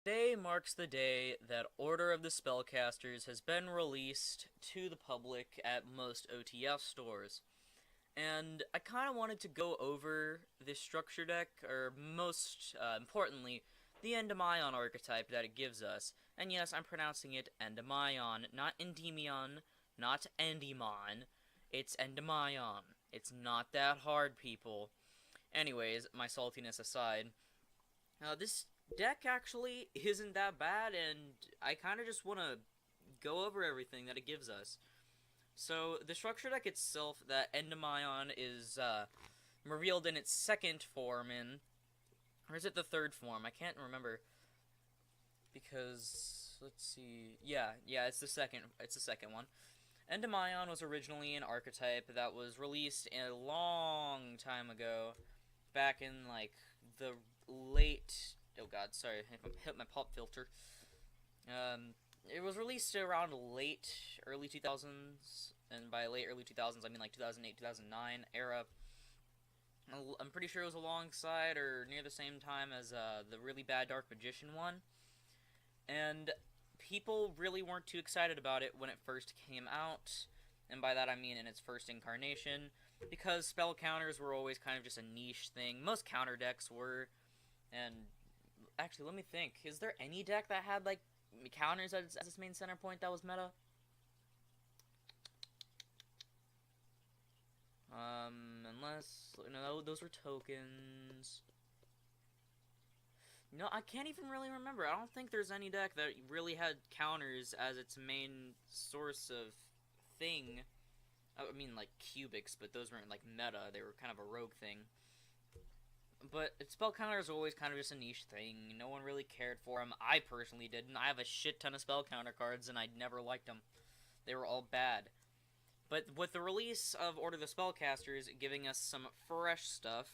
Today marks the day that Order of the Spellcasters has been released to the public at most OTF stores. And I kind of wanted to go over this structure deck, or most importantly, the Endymion archetype that it gives us. And yes, I'm pronouncing it Endymion, not Endymion, not Endymon. It's Endymion. It's not that hard, people. Anyways, my saltiness aside, this deck actually isn't that bad, and I kind of just want to go over everything that it gives us. So, the structure deck itself, that Endymion is revealed in its second form in, or is it the third form? I can't remember, because, let's see, yeah, it's the second one. Endymion was originally an archetype that was released a long time ago, back in, like, the late, oh god, sorry, I hit my pop filter. It was released around early 2000s, and by late early 2000s, I mean like 2008, 2009 era. I'm pretty sure it was alongside or near the same time as the really bad Dark Magician one, and people really weren't too excited about it when it first came out, and by that I mean in its first incarnation, because spell counters were always kind of just a niche thing. Most counter decks were, and actually, let me think. Is there any deck that had, like, counters as its main center point that was meta? Unless, no, those were tokens. No, I can't even really remember. I don't think there's any deck that really had counters as its main source of thing. I mean, like, cubics, but those weren't, like, meta. They were kind of a rogue thing. But spell counters are always kind of just a niche thing. No one really cared for them. I personally didn't. I have a shit ton of spell counter cards, and I never liked them. They were all bad. But with the release of Order of the Spellcasters giving us some fresh stuff,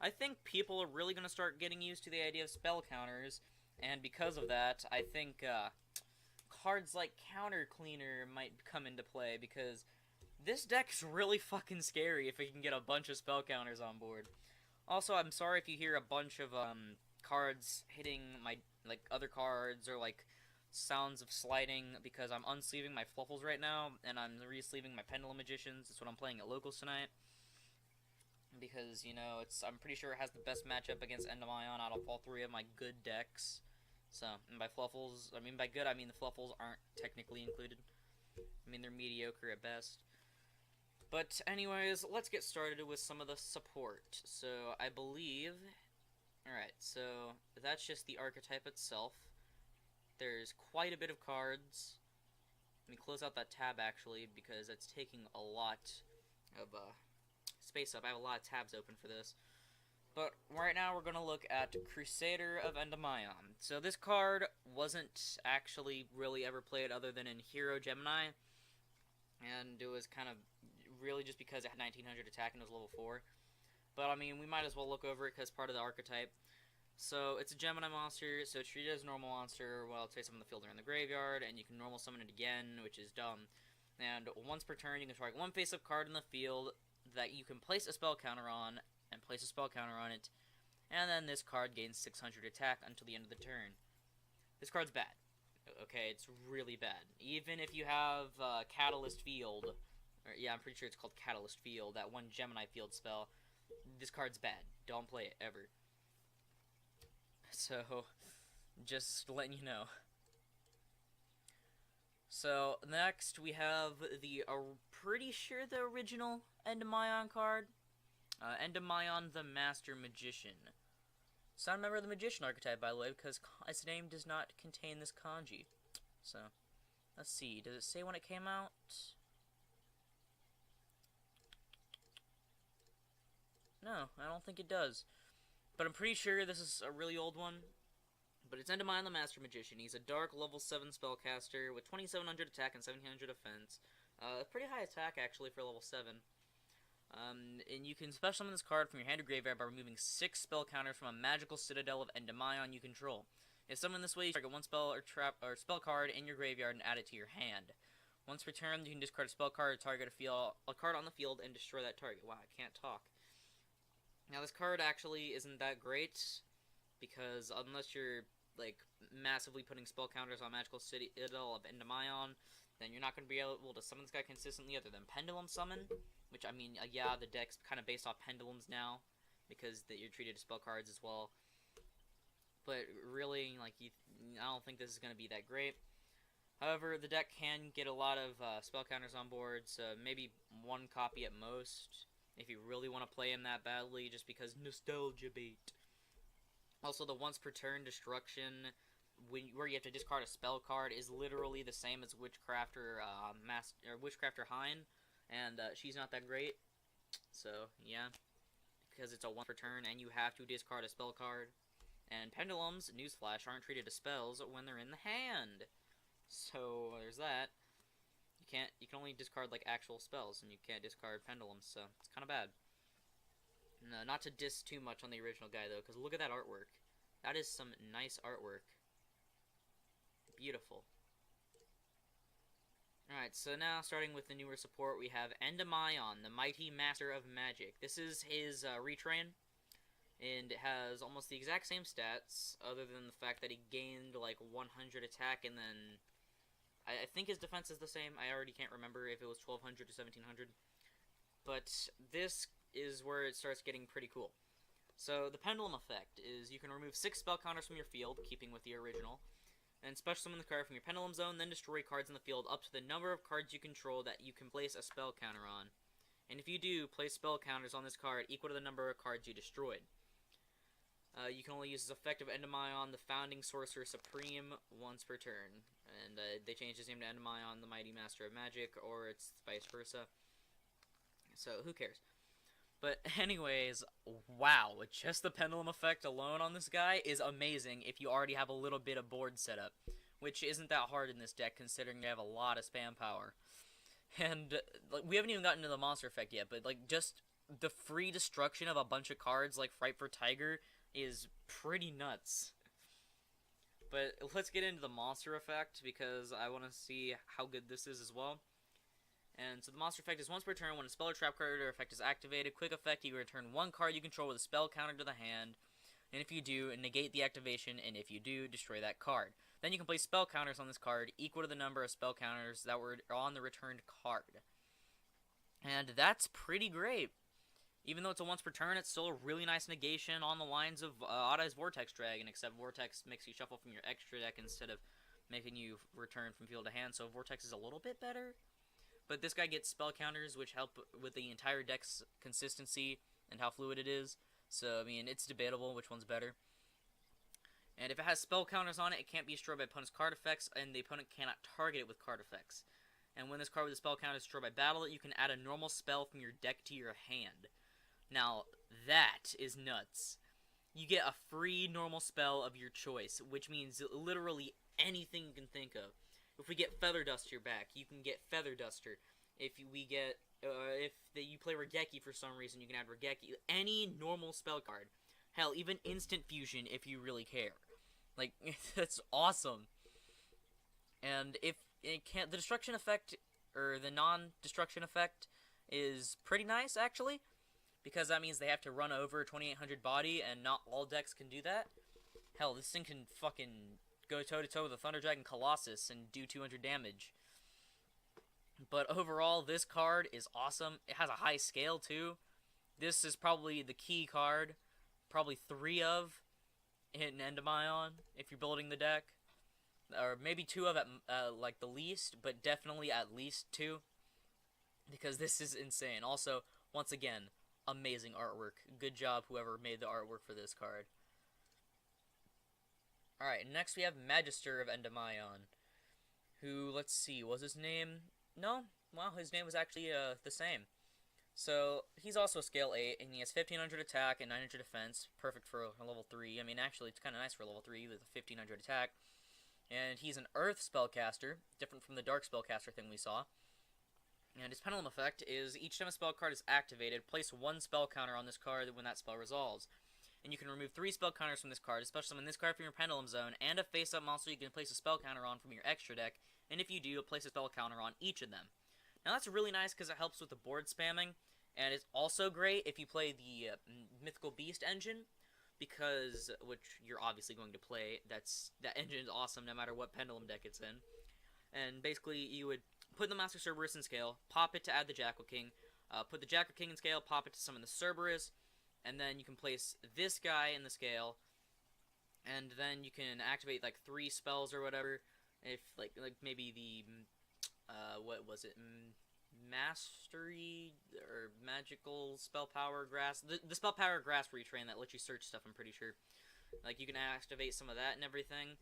I think people are really going to start getting used to the idea of spell counters, and because of that, I think cards like Counter Cleaner might come into play, because this deck is really fucking scary if we can get a bunch of spell counters on board. Also, I'm sorry if you hear a bunch of cards hitting my like other cards, or like sounds of sliding, because I'm unsleeving my Fluffles right now, and I'm re-sleeving my Pendulum Magicians. That's what I'm playing at locals tonight, because I'm pretty sure it has the best matchup against Endymion out of all three of my good decks. So, and by Fluffles, I mean by good, I mean the Fluffles aren't technically included. I mean they're mediocre at best. But anyways, let's get started with some of the support. So I believe, alright, so that's just the archetype itself. There's quite a bit of cards. Let me close out that tab actually, because it's taking a lot of space up. I have a lot of tabs open for this. But right now we're going to look at Crusader of Endymion. So this card wasn't actually really ever played other than in Hero Gemini, and it was kind of really just because it had 1900 attack and it was level 4. But I mean, we might as well look over it because it's part of the archetype. So it's a Gemini monster, so it's treated as a normal monster while it's face up in the field or in the graveyard, and you can normal summon it again, which is dumb. And once per turn, you can target one face-up card in the field that you can place a spell counter on, and place a spell counter on it, and then this card gains 600 attack until the end of the turn. This card's bad. Okay, it's really bad. Even if you have Catalyst Field, or, yeah, I'm pretty sure it's called Catalyst Field, that one Gemini Field spell, this card's bad. Don't play it, ever. So, just letting you know. So, next we have the, pretty sure the original Endymion card. Endymion the Master Magician. It's not a member of the Magician archetype, by the way, because its name does not contain this kanji. So, let's see. Does it say when it came out? No, I don't think it does. But I'm pretty sure this is a really old one. But it's Endymion the Master Magician. He's a dark level 7 spellcaster with 2700 attack and 1700 defense. Pretty high attack, actually, for level 7. And you can special summon this card from your hand or graveyard by removing 6 spell counters from a magical citadel of Endymion you control. If summoned this way, you target one spell or trap or spell card in your graveyard and add it to your hand. Once per turn, you can discard a spell card, target a card on the field, and destroy that target. Wow, I can't talk. Now, this card actually isn't that great, because unless you're, like, massively putting spell counters on Magical Citadel of Endymion, then you're not going to be able to summon this guy consistently other than Pendulum Summon, which, I mean, yeah, the deck's kind of based off Pendulums now, because you're treated as spell cards as well. But really, like, I don't think this is going to be that great. However, the deck can get a lot of spell counters on board, so maybe one copy at most, if you really want to play him that badly, just because nostalgia bait. Also, the once per turn destruction, where you have to discard a spell card, is literally the same as Witchcrafter Witchcrafter Hein, and she's not that great. So yeah, because it's a once per turn, and you have to discard a spell card. And pendulums, newsflash, aren't treated as spells when they're in the hand. So there's that. You can only discard like actual spells, and you can't discard pendulums, so it's kind of bad. No, not to diss too much on the original guy though, because look at that artwork. That is some nice artwork. Beautiful. Alright, so now starting with the newer support, we have Endymion, the Mighty Master of Magic. This is his retrain, and it has almost the exact same stats, other than the fact that he gained like 100 attack, and then I think his defense is the same. I already can't remember if it was 1200 or 1700. But this is where it starts getting pretty cool. So the Pendulum effect is you can remove 6 spell counters from your field, keeping with the original, and special summon the card from your Pendulum Zone, then destroy cards in the field up to the number of cards you control that you can place a spell counter on. And if you do, place spell counters on this card equal to the number of cards you destroyed. You can only use this effect of Endymion, the Founding Sorcerer Supreme, once per turn. And they changed his name to Endymion, the Mighty Master of Magic, or it's vice versa. So, who cares? But anyways, wow, just the Pendulum effect alone on this guy is amazing if you already have a little bit of board setup, which isn't that hard in this deck considering you have a lot of spam power. And like, we haven't even gotten to the monster effect yet, but like just the free destruction of a bunch of cards like Fright for Tiger is pretty nuts. But let's get into the monster effect, because I want to see how good this is as well. And so the monster effect is once per turn, when a spell or trap card or effect is activated, quick effect, you return 1 card you control with a spell counter to the hand, and if you do, negate the activation, and if you do, destroy that card. Then you can place spell counters on this card equal to the number of spell counters that were on the returned card. And that's pretty great. Even though it's a once per turn, it's still a really nice negation on the lines of Oddeyes Vortex Dragon, except Vortex makes you shuffle from your extra deck instead of making you return from field to hand, so Vortex is a little bit better. But this guy gets spell counters, which help with the entire deck's consistency and how fluid it is. So, I mean, it's debatable which one's better. And if it has spell counters on it, it can't be destroyed by opponent's card effects, and the opponent cannot target it with card effects. And when this card with a spell counter is destroyed by battle, you can add a normal spell from your deck to your hand. Now, that is nuts. You get a free normal spell of your choice, which means literally anything you can think of. If we get Feather Duster back, you can get Feather Duster. If you play Regeki for some reason, you can add Regeki. Any normal spell card. Hell, even Instant Fusion if you really care. Like, that's awesome. And if it can't, the destruction effect, or the non-destruction effect, is pretty nice, actually. Because that means they have to run over 2800 body, and not all decks can do that. Hell, this thing can fucking go toe-to-toe with a Thunder Dragon Colossus and do 200 damage. But overall, this card is awesome. It has a high scale, too. This is probably the key card. Probably 3 of in Endymion, if you're building the deck. Or maybe 2 of at like the least, but definitely at least 2. Because this is insane. Also, once again, amazing artwork. Good job, whoever made the artwork for this card. Alright, next we have Magister of Endymion, who, let's see, was his name? No? Well, his name was actually the same. So, he's also scale 8, and he has 1500 attack and 900 defense, perfect for a level 3. I mean, actually, it's kind of nice for a level 3 with a 1500 attack. And he's an Earth spellcaster, different from the Dark spellcaster thing we saw. And his Pendulum effect is, each time a spell card is activated, place 1 spell counter on this card when that spell resolves. And you can remove 3 spell counters from this card, especially summon this card from your Pendulum Zone, and a face-up monster you can place a spell counter on from your extra deck, and if you do, place a spell counter on each of them. Now that's really nice because it helps with the board spamming, and it's also great if you play the Mythical Beast engine, because, which you're obviously going to play, that engine is awesome no matter what Pendulum deck it's in. And basically, you would put the Master Cerberus in scale, pop it to add the Jackal King, put the Jackal King in scale, pop it to summon the Cerberus, and then you can place this guy in the scale, and then you can activate like 3 spells or whatever. If like maybe the what was it, Mastery or Magical Spell Power Grass, the Spell Power Grass retrain that lets you search stuff. I'm pretty sure. Like you can activate some of that and everything.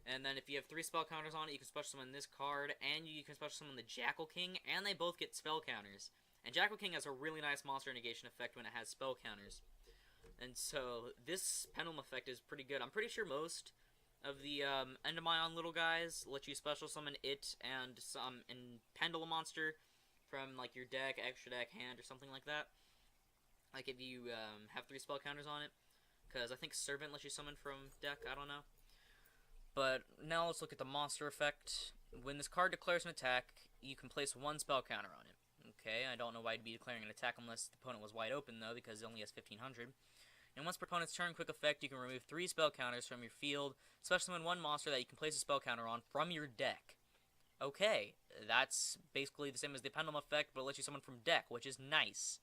And then if you have 3 spell counters on it, you can special summon this card, and you can special summon the Jackal King, and they both get spell counters. And Jackal King has a really nice monster negation effect when it has spell counters. And so this Pendulum effect is pretty good. I'm pretty sure most of the Endymion little guys let you special summon it and some Pendulum monster from like your deck, extra deck, hand, or something like that. Like if you have 3 spell counters on it. Because I think Servant lets you summon from deck, I don't know. But now let's look at the monster effect. When this card declares an attack, you can place 1 spell counter on it. Okay, I don't know why it'd be declaring an attack unless the opponent was wide open, though, because it only has 1500. And once per opponent's turn quick effect, you can remove 3 spell counters from your field, special summon 1 monster that you can place a spell counter on from your deck. Okay, that's basically the same as the Pendulum effect, but it lets you summon from deck, which is nice.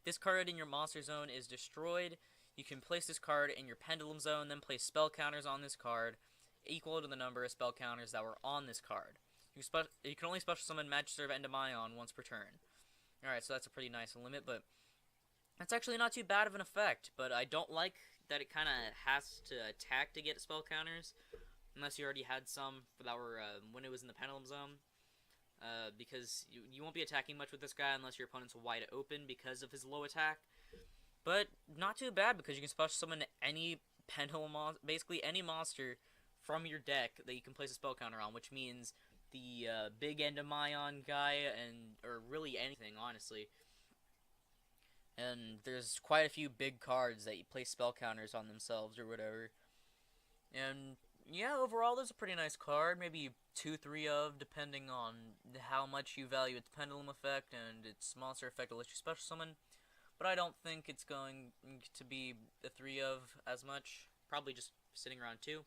This card in your monster zone is destroyed. You can place this card in your Pendulum zone, then place spell counters on this card, equal to the number of spell counters that were on this card. You can only special summon Magister of Endymion once per turn. Alright, so that's a pretty nice limit, but that's actually not too bad of an effect, but I don't like that it kind of has to attack to get spell counters, unless you already had some that were when it was in the Pendulum zone, because you won't be attacking much with this guy unless your opponent's wide open because of his low attack. But not too bad, because you can special summon any Pendulum basically any monster from your deck that you can place a spell counter on, which means the big Endymion guy, or really anything, honestly. And there's quite a few big cards that you place spell counters on themselves or whatever. And yeah, overall, there's a pretty nice card. Maybe 2-3 of, depending on how much you value its Pendulum effect and its monster effect to let you special summon. But I don't think it's going to be a 3 of as much. Probably just sitting around 2.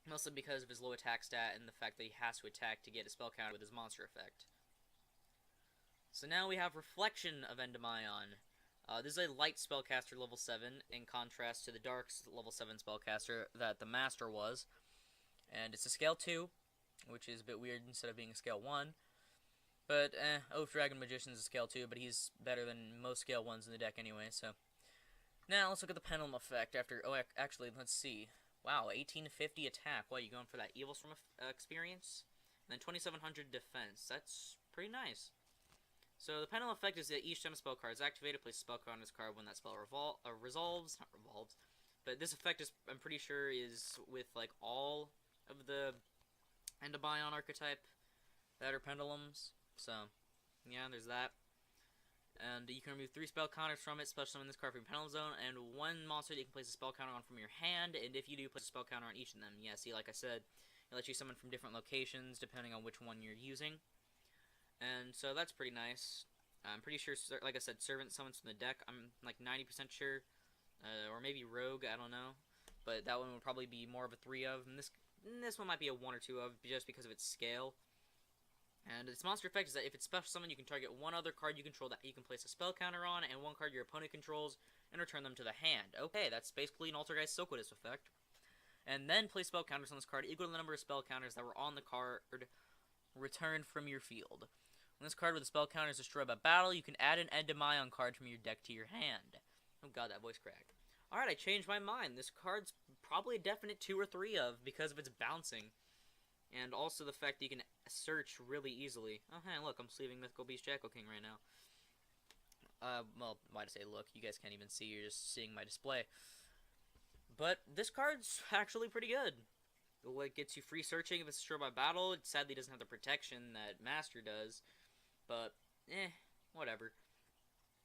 Mostly because of his low attack stat and the fact that he has to attack to get a spell counter with his monster effect. So now we have Reflection of Endymion. This is a light spellcaster level 7, in contrast to the dark level 7 spellcaster that the Master was. And it's a scale 2, which is a bit weird instead of being a scale 1. But, Oath Dragon Magician is a scale 2, but he's better than most scale 1s in the deck anyway, so. Now, let's look at the Pendulum effect after, actually, let's see. Wow, 1850 attack. What, you going for that Evil Storm experience? And then 2700 defense. That's pretty nice. So, the Pendulum effect is that each time a spell card is activated, place a spell card on this card when that spell resolves. Not revolves. But this effect is, I'm pretty sure, is with, like, all of the Endymion archetype that are Pendulums. So, yeah, there's that. And you can remove 3 spell counters from it, special summon this card from your Pendulum zone, and 1 monster that you can place a spell counter on from your hand, and if you do, place a spell counter on each of them. Yeah, see, like I said, it lets you summon from different locations, depending on which one you're using. And so that's pretty nice. I'm pretty sure, like I said, Servant summons from the deck. I'm like 90% sure. Or maybe Rogue, I don't know. But that one would probably be more of a 3 of. And this one might be a 1 or 2 of, just because of its scale. And its monster effect is that if it's special summon, you can target 1 other card you control that you can place a spell counter on, and 1 card your opponent controls, and return them to the hand. Okay, that's basically an Altergeist Silquidus effect. And then place spell counters on this card equal to the number of spell counters that were on the card returned from your field. When this card with a spell counter is destroyed by battle, you can add an Endymion card from your deck to your hand. Oh god, that voice cracked. Alright, I changed my mind. This card's probably a definite 2 or 3 of because of its bouncing. And also the fact that you can search really easily. Oh, hey, look, I'm sleeving Mythical Beast Jackal King right now. Well, why to say look, you guys can't even see, you're just seeing my display. But this card's actually pretty good. It gets you free searching if it's destroyed by battle. It sadly doesn't have the protection that Master does. But, whatever.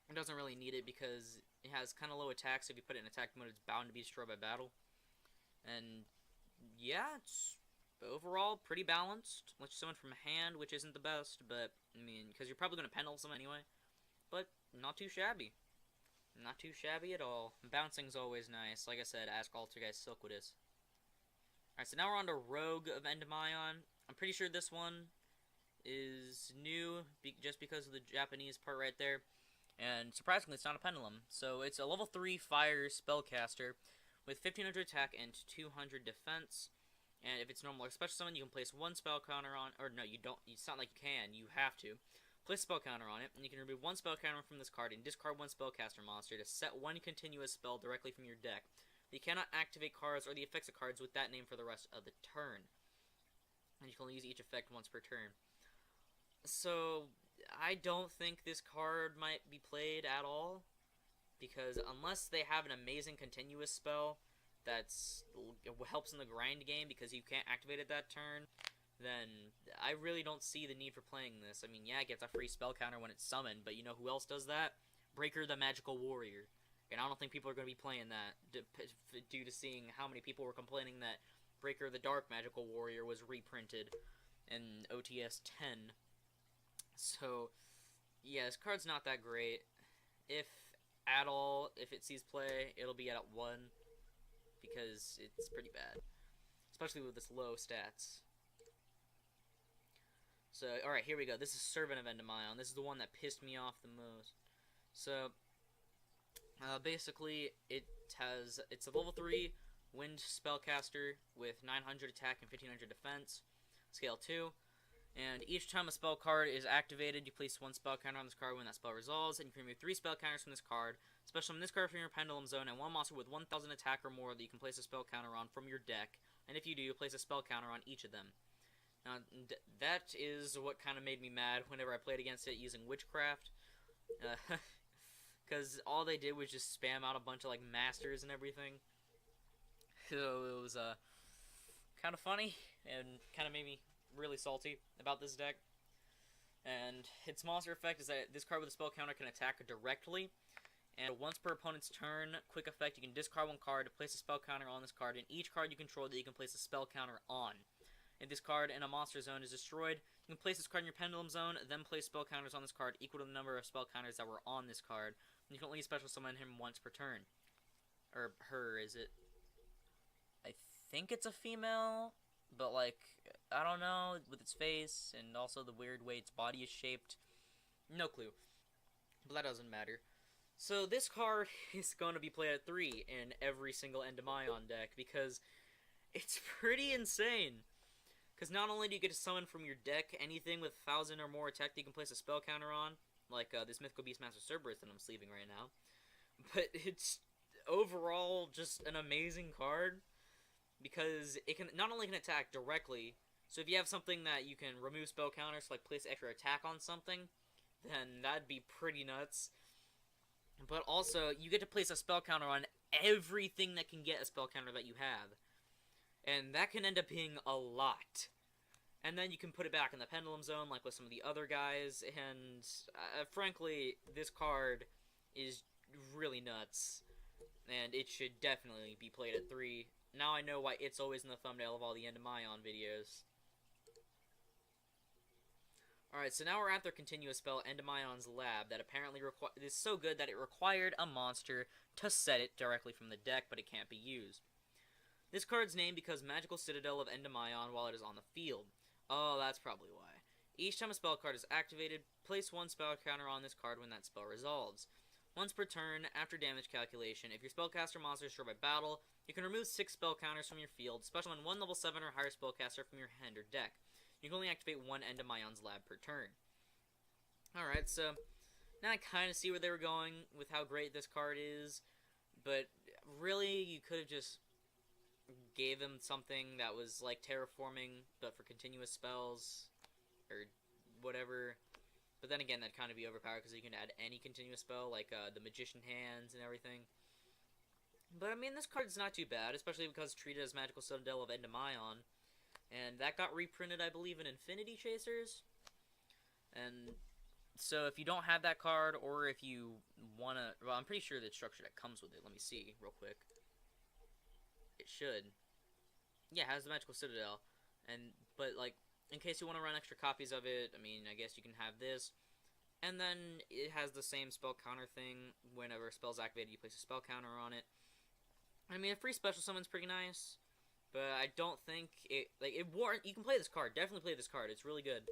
It doesn't really need it because it has kind of low attack, so if you put it in attack mode, it's bound to be destroyed by battle. And, yeah, it's overall pretty balanced. Let you summon from hand, which isn't the best, but, I mean, because you're probably going to Pendulum summon anyway. But, not too shabby. Not too shabby at all. Bouncing's always nice. Like I said, ask Altergeist Silquidus. Alright, so now we're on to Rogue of Endymion. I'm pretty sure this one is new just because of the Japanese part right there. And surprisingly, it's not a pendulum. So it's a level 3 fire spellcaster with 1500 attack and 200 defense. And if it's normal or special summon, you can place one spell counter on, or no, you don't, it's not like you can, you have to. Place a spell counter on it, and you can remove one spell counter from this card and discard one spellcaster monster to set one continuous spell directly from your deck. You cannot activate cards or the effects of cards with that name for the rest of the turn. And you can only use each effect once per turn. So, I don't think this card might be played at all, because unless they have an amazing continuous spell that's helps in the grind game because you can't activate it that turn, then I really don't see the need for playing this. I mean, yeah, it gets a free spell counter when it's summoned, but you know who else does that? Breaker the Magical Warrior. And I don't think people are going to be playing that due to seeing how many people were complaining that Breaker the Dark Magical Warrior was reprinted in OTS 10. So, yeah, this card's not that great. If at all, if it sees play, it'll be at 1, because it's pretty bad. Especially with its low stats. So, alright, here we go. This is Servant of Endymion. This is the one that pissed me off the most. So, basically, it's a level 3 wind spellcaster with 900 attack and 1500 defense, scale 2. And each time a spell card is activated, you place one spell counter on this card when that spell resolves, and you can remove 3 spell counters from this card, special from this card from your Pendulum Zone, and one monster with 1000 attack or more that you can place a spell counter on from your deck, and if you do, you place a spell counter on each of them. Now, that is what kind of made me mad whenever I played against it using Witchcraft, because all they did was just spam out a bunch of, like, masters and everything. So it was, kind of funny, and kind of made me really salty about this deck. And its monster effect is that this card with a spell counter can attack directly, and once per opponent's turn, quick effect, you can discard one card to place a spell counter on this card, and each card you control that you can place a spell counter on. If this card in a monster zone is destroyed, you can place this card in your Pendulum Zone, then place spell counters on this card equal to the number of spell counters that were on this card, and you can only special summon him once per turn. Or her, is it? I think it's a female, but, like, I don't know, with its face, and also the weird way its body is shaped. No clue. But that doesn't matter. So this card is going to be played at 3 in every single Endymion deck, because it's pretty insane. Because not only do you get to summon from your deck anything with 1000 or more attack that you can place a spell counter on, like this Mythical Beastmaster Cerberus that I'm sleeving right now, but it's overall just an amazing card, because it can not only can attack directly, so if you have something that you can remove spell counters, like place extra attack on something, then that'd be pretty nuts. But also, you get to place a spell counter on everything that can get a spell counter that you have. And that can end up being a lot. And then you can put it back in the Pendulum Zone, like with some of the other guys, and frankly, this card is really nuts. And it should definitely be played at 3. Now I know why it's always in the thumbnail of all the Endymion videos. Alright, so now we're at their continuous spell, Endymion's Lab, that apparently is so good that it required a monster to set it directly from the deck, but it can't be used. This card's named because Magical Citadel of Endymion while it is on the field. Oh, that's probably why. Each time a spell card is activated, place one spell counter on this card when that spell resolves. Once per turn, after damage calculation, if your spellcaster monster is destroyed by battle, you can remove 6 spell counters from your field, special summon one level 7 or higher spellcaster from your hand or deck. You can only activate one Endymion's Lab per turn. Alright, so now I kind of see where they were going with how great this card is, but really, you could have just gave him something that was like terraforming, but for continuous spells, or whatever. But then again, that'd kind of be overpowered, because you can add any continuous spell, like the Magician Hands and everything. But I mean, this card's not too bad, especially because it's treated as Magical Citadel of Endymion. And that got reprinted, I believe, in Infinity Chasers. And so if you don't have that card, or if you want to... Well, I'm pretty sure the structure that comes with it. Let me see real quick. It should. Yeah, it has the Magical Citadel. But, like, in case you want to run extra copies of it, I mean, I guess you can have this. And then it has the same spell counter thing. Whenever a spell's activated, you place a spell counter on it. I mean, a free special summon's pretty nice, but I don't think it warrant. You can play this card. Definitely play this card. It's really good.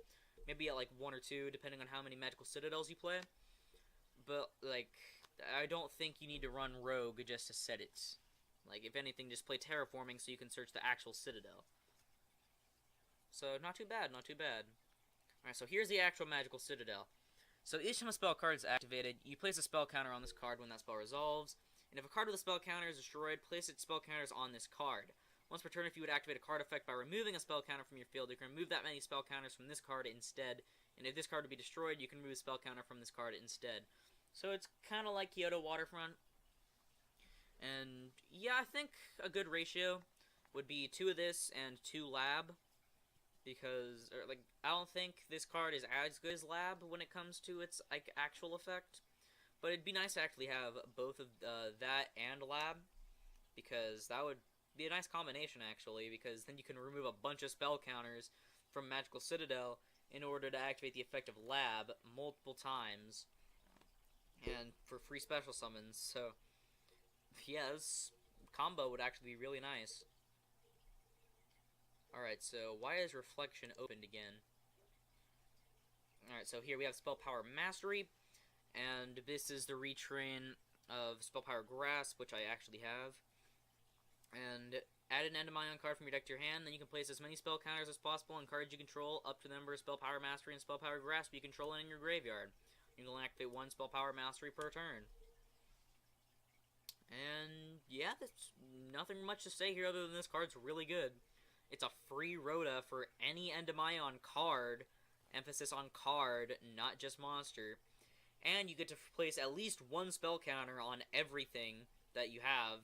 Maybe at like 1 or 2, depending on how many magical citadels you play. But like, I don't think you need to run rogue just to set it. Like, if anything, just play terraforming so you can search the actual citadel. So not too bad. Not too bad. All right. So here's the actual magical citadel. So each time a spell card is activated, you place a spell counter on this card when that spell resolves. And if a card with a spell counter is destroyed, place its spell counters on this card. Once per turn, if you would activate a card effect by removing a spell counter from your field, you can remove that many spell counters from this card instead. And if this card would be destroyed, you can remove a spell counter from this card instead. So it's kind of like Kyoto Waterfront. And yeah, I think a good ratio would be 2 of this and 2 lab. Because, I don't think this card is as good as lab when it comes to its, actual effect. But it'd be nice to actually have both of that and lab. Because that would be a nice combination, actually. Because then you can remove a bunch of spell counters from Magical Citadel in order to activate the effect of lab multiple times. And for free special summons. So, yeah, this combo would actually be really nice. Alright, so why is Reflection opened again? Alright, so here we have Spell Power Mastery, and this is the retrain of Spell Power Grasp, which I actually have. And add an Endymion card from your deck to your hand, then you can place as many spell counters as possible on cards you control, up to the number of Spell Power Mastery and Spell Power Grasp you control in your graveyard. You can activate 1 Spell Power Mastery per turn. And yeah, there's nothing much to say here other than this card's really good. It's a free Rhoda for any Endymion card. Emphasis on card, not just monster. And you get to place at least 1 spell counter on everything that you have.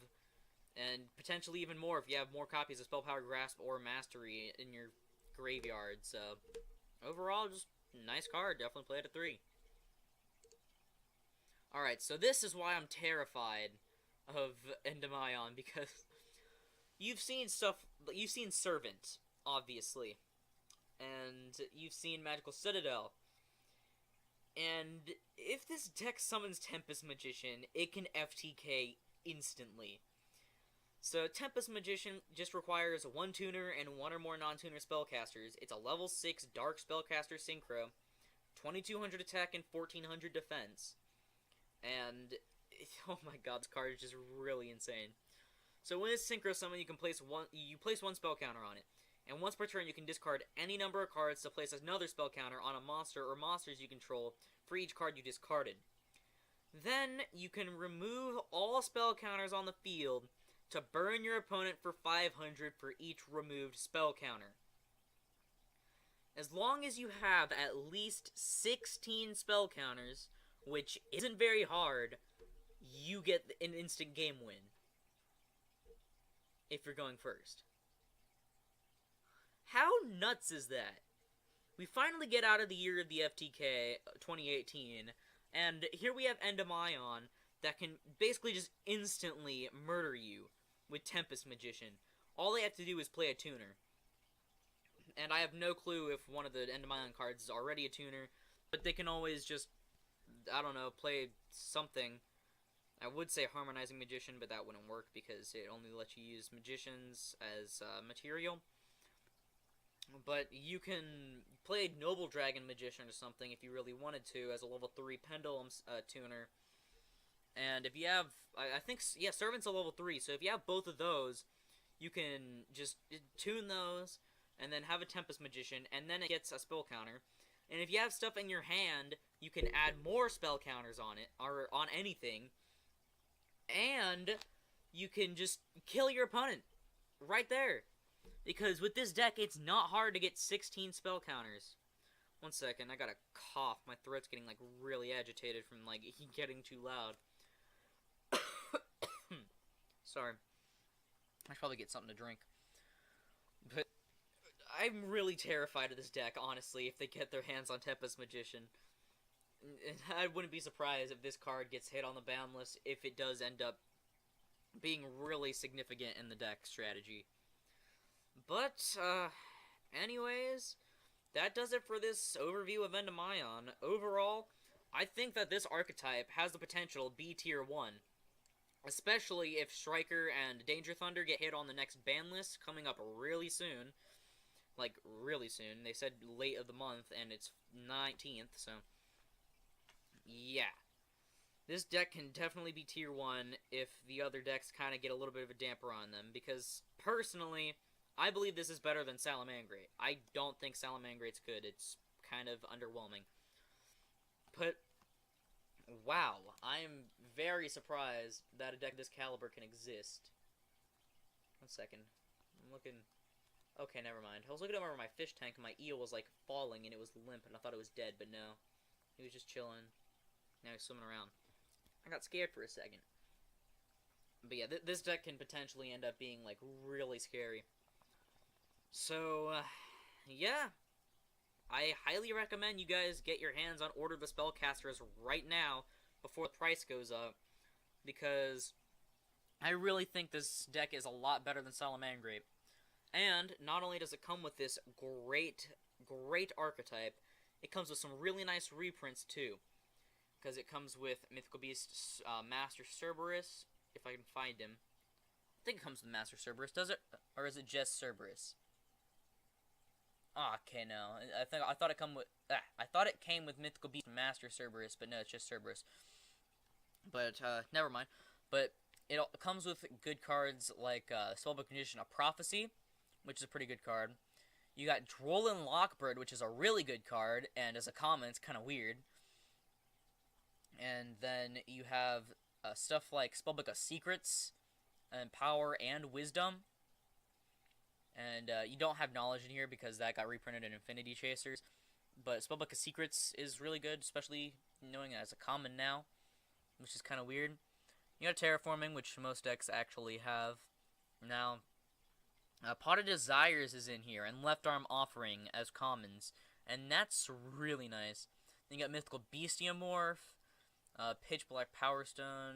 And potentially even more if you have more copies of Spell Power Grasp or Mastery in your graveyard. So, overall, just nice card. Definitely play it at 3. Alright, so this is why I'm terrified of Endymion, because you've seen Servant, obviously, and you've seen Magical Citadel, and if this deck summons Tempest Magician, it can FTK instantly. So Tempest Magician just requires 1 tuner and 1 or more non-tuner spellcasters. It's a level 6 Dark Spellcaster Synchro, 2200 attack and 1400 defense, and oh my god, this card is just really insane. So when it's Synchro Summon, you place 1 spell counter on it. And once per turn, you can discard any number of cards to place another spell counter on a monster or monsters you control for each card you discarded. Then, you can remove all spell counters on the field to burn your opponent for 500 for each removed spell counter. As long as you have at least 16 spell counters, which isn't very hard, you get an instant game win. If you're going first. How nuts is that? We finally get out of the year of the FTK 2018, and here we have Endymion that can basically just instantly murder you with Tempest Magician. All they have to do is play a tuner. And I have no clue if one of the Endymion cards is already a tuner, but they can always just, I don't know, play something. I would say Harmonizing Magician, but that wouldn't work because it only lets you use Magicians as material. But you can play Noble Dragon Magician or something if you really wanted to as a level 3 Pendulum tuner. And if you have, I think, yeah, Servant's a level 3, so if you have both of those, you can just tune those and then have a Tempest Magician, and then it gets a spell counter. And if you have stuff in your hand, you can add more spell counters on it, or on anything. And you can just kill your opponent right there. Because with this deck, it's not hard to get 16 spell counters. 1 second, I got a cough. My throat's getting, like, really agitated from, like, getting too loud. Sorry. I should probably get something to drink. But I'm really terrified of this deck, honestly, if they get their hands on Tempest Magician. And I wouldn't be surprised if this card gets hit on the ban list if it does end up being really significant in the deck strategy. But, anyways, that does it for this overview of Endymion. Overall, I think that this archetype has the potential to be tier 1. Especially if Striker and Danger Thunder get hit on the next ban list coming up really soon. Like, really soon. They said late of the month, and it's 19th, so... yeah. This deck can definitely be tier 1 if the other decks kind of get a little bit of a damper on them, because, personally, I believe this is better than Salamangreat. I don't think Salamangrate's good. It's kind of underwhelming. But, wow, I am very surprised that a deck of this caliber can exist. 1 second. I'm looking... okay, never mind. I was looking over my fish tank, and my eel was, like, falling, and it was limp, and I thought it was dead, but no. He was just chilling. Now he's swimming around. I got scared for a second. But yeah, this deck can potentially end up being, like, really scary. So, yeah. I highly recommend you guys get your hands on Order of the Spellcasters right now before the price goes up, because I really think this deck is a lot better than Salamangreat. And not only does it come with this great archetype, it comes with some really nice reprints too. Because it comes with Mythical Beast Master Cerberus, if I can find him. I think it comes with Master Cerberus, does it? Or is it just Cerberus? Oh, okay, no. I thought it I thought it came with Mythical Beast Master Cerberus, but no, it's just Cerberus. But never mind. But it comes with good cards like Spellbook Condition of Prophecy, which is a pretty good card. You got Drollin Lockbird, which is a really good card, and as a common, it's kind of weird. And then you have stuff like Spellbook of Secrets, and Power, and Wisdom. And you don't have Knowledge in here because that got reprinted in Infinity Chasers. But Spellbook of Secrets is really good, especially knowing it as a common now, which is kind of weird. You got Terraforming, which most decks actually have. Now, Pot of Desires is in here, and Left Arm Offering as commons, and that's really nice. Then you got Mythical Bestiamorph, Pitch Black Power Stone,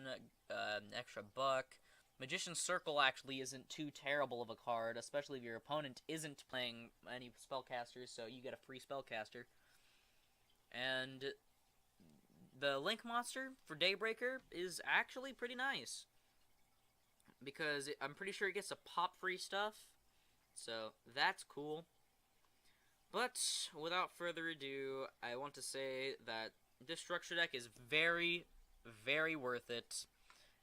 extra buck. Magician's Circle actually isn't too terrible of a card, especially if your opponent isn't playing any spellcasters, so you get a free spellcaster. And the Link Monster for Daybreaker is actually pretty nice, because I'm pretty sure it gets a pop free stuff, so that's cool. But without further ado, I want to say that this structure deck is very, very worth it,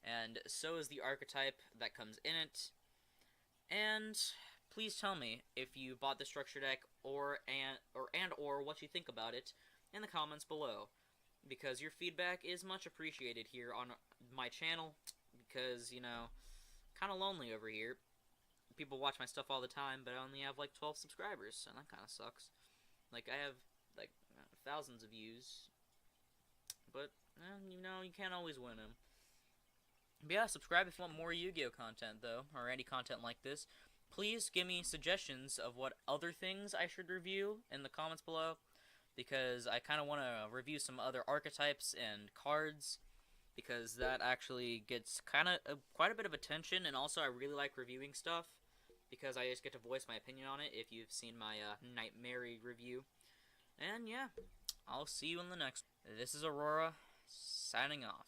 and so is the archetype that comes in it. And please tell me if you bought the structure deck or what you think about it in the comments below, because your feedback is much appreciated here on my channel, because, you know, kind of lonely over here. People watch my stuff all the time, but I only have like 12 subscribers, and that kind of sucks. Like, I have like thousands of views, but you know, you can't always win them. But yeah, subscribe if you want more Yu-Gi-Oh content though, or any content like this. Please give me suggestions of what other things I should review in the comments below, because I kind of want to review some other archetypes and cards, because that actually gets kind of quite a bit of attention, and also I really like reviewing stuff, because I just get to voice my opinion on it if you've seen my Nightmare review. And yeah, I'll see you in the next. This is Aurora, signing off.